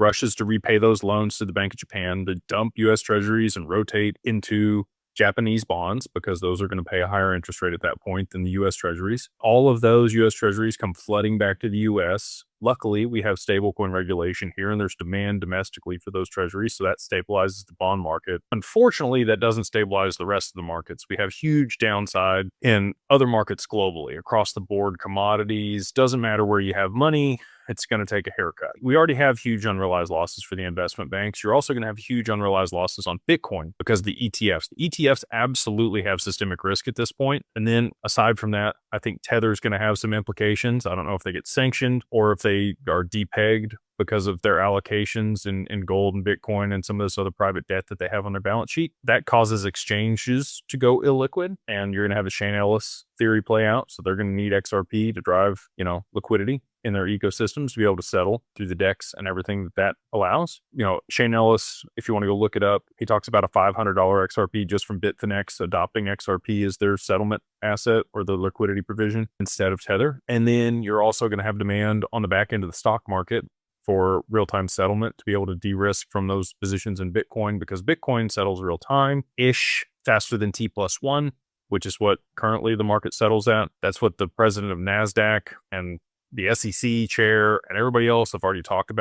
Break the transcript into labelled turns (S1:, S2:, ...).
S1: rushes to repay those loans to the Bank of Japan to dump US Treasuries and rotate into Japanese bonds because those are going to pay a higher interest rate at that point than the US Treasuries. All of those US Treasuries come flooding back to the US. Luckily, we have stablecoin regulation here and there's demand domestically for those treasuries, so that stabilizes the bond market. Unfortunately, that doesn't stabilize the rest of the markets. We have huge downside in other markets globally, across the board, commodities, doesn't matter where you have money, it's going to take a haircut. We already have huge unrealized losses for the investment banks. You're also going to have huge unrealized losses on Bitcoin because of the ETFs. The ETFs absolutely have systemic risk at this point. And then aside from that, I think Tether is going to have some implications. I don't know if they get sanctioned or if they are depegged because of their allocations in gold and Bitcoin and some of this other private debt that they have on their balance sheet. That causes exchanges to go illiquid, and you're going to have the Shane Ellis theory play out. So they're going to need XRP to drive, liquidity in their ecosystems to be able to settle through the DEX and everything that allows. Shane Ellis, if you want to go look it up, he talks about a $500 XRP just from Bitfinex adopting XRP as their settlement asset or the liquidity provision instead of Tether. And then you're also going to have demand on the back end of the stock market for real-time settlement to be able to de-risk from those positions in Bitcoin, because Bitcoin settles real-time-ish faster than T+1, which is what currently the market settles at. That's what the president of NASDAQ and the SEC chair and everybody else have already talked about.